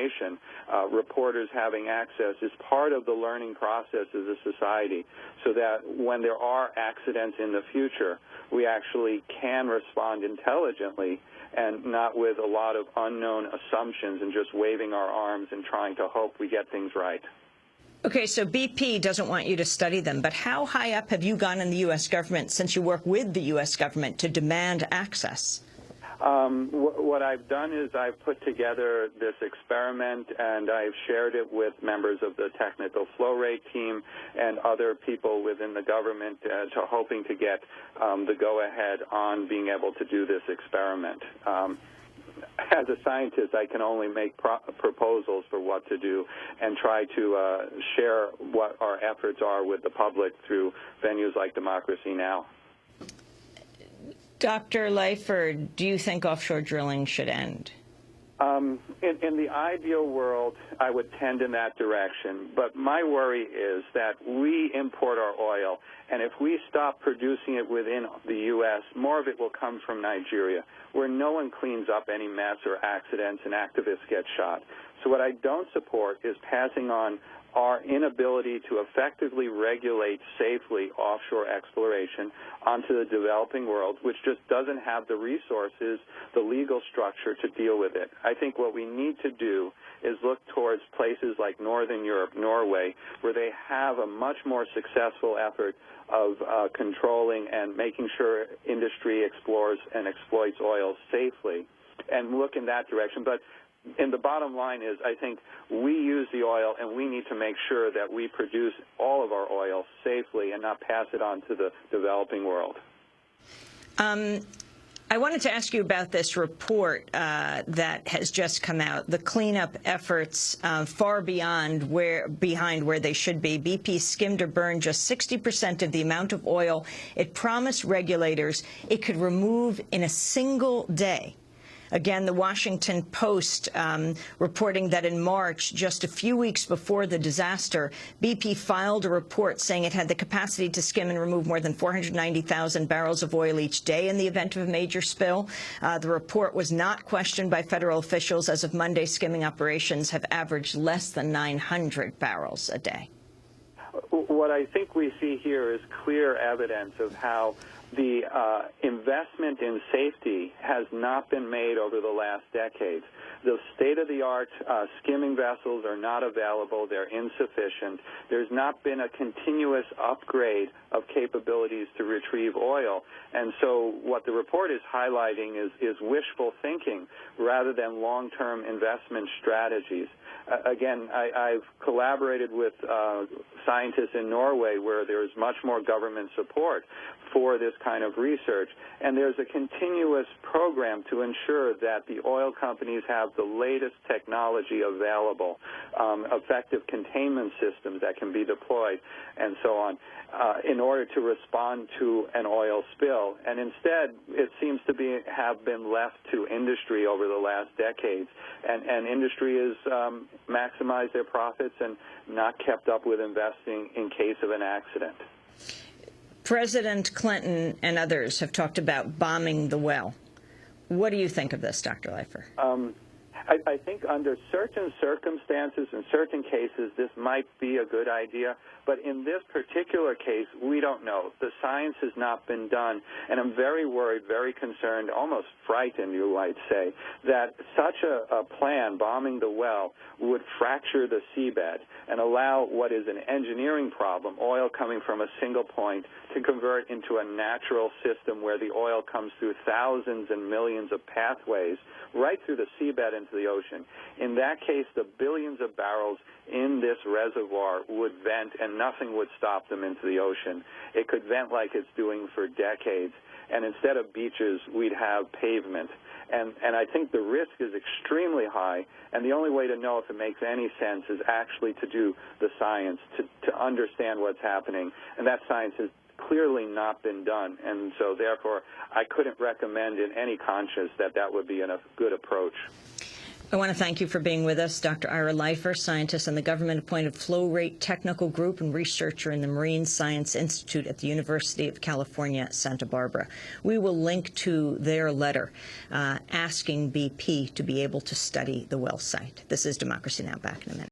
information, reporters having access, is part of the learning process as a society, so that when there are accidents in the future, we actually can respond intelligently and not with a lot of unknown assumptions and just waving our arms and trying to hope we get things right. Okay, so BP doesn't want you to study them, but how high up have you gone in the U.S. government, since you work with the U.S. government, to demand access? What I've done is I've put together this experiment, and I've shared it with members of the technical flow rate team and other people within the government, hoping to get the go-ahead on being able to do this experiment. As a scientist, I can only make proposals for what to do and try to share what our efforts are with the public through venues like Democracy Now! Dr. Leifer, do you think offshore drilling should end? In the ideal world, I would tend in that direction. But my worry is that we import our oil, and if we stop producing it within the U.S., more of it will come from Nigeria, where no one cleans up any mess or accidents and activists get shot. So what I don't support is passing on our inability to effectively regulate safely offshore exploration onto the developing world, which just doesn't have the resources, the legal structure to deal with it. I think what we need to do is look towards places like Northern Europe, Norway, where they have a much more successful effort of controlling and making sure industry explores and exploits oil safely, and look in that direction. But the bottom line is, I think we use the oil, and we need to make sure that we produce all of our oil safely and not pass it on to the developing world. I wanted to ask you about this report that has just come out. The cleanup efforts far behind where they should be. BP skimmed or burned just 60% of the amount of oil it promised regulators it could remove in a single day. Again, the Washington Post reporting that in March, just a few weeks before the disaster, BP filed a report saying it had the capacity to skim and remove more than 490,000 barrels of oil each day in the event of a major spill. The report was not questioned by federal officials. As of Monday, skimming operations have averaged less than 900 barrels a day. What I think we see here is clear evidence of how the investment in safety has not been made over the last decades. The state-of-the-art skimming vessels are not available. They're insufficient. There's not been a continuous upgrade of capabilities to retrieve oil. And so what the report is highlighting is wishful thinking rather than long-term investment strategies. Again, I've collaborated with scientists in Norway where there's much more government support for this kind of research, and there's a continuous program to ensure that the oil companies have the latest technology available, effective containment systems that can be deployed, and so on, in order to respond to an oil spill. And instead, it seems to have been left to industry over the last decades, and industry has maximized their profits and not kept up with investing in case of an accident. President Clinton and others have talked about bombing the well. What do you think of this, Dr. Leifer? I think under certain circumstances, in certain cases, this might be a good idea. But in this particular case, we don't know. The science has not been done. And I'm very worried, very concerned, almost frightened, you might say, that such a plan, bombing the well, would fracture the seabed and allow what is an engineering problem, oil coming from a single point, to convert into a natural system where the oil comes through thousands and millions of pathways right through the seabed into the ocean. In that case, the billions of barrels in this reservoir would vent, and nothing would stop them into the ocean. It could vent like it's doing for decades, and instead of beaches, we'd have pavement. And I think the risk is extremely high, and the only way to know if it makes any sense is actually to do the science, to understand what's happening, and that science has clearly not been done, and so therefore I couldn't recommend in any conscience that that would be a good approach. I want to thank you for being with us, Dr. Ira Leifer, scientist in the government-appointed Flow Rate Technical Group and researcher in the Marine Science Institute at the University of California, Santa Barbara. We will link to their letter asking BP to be able to study the well site. This is Democracy Now! Back in a minute.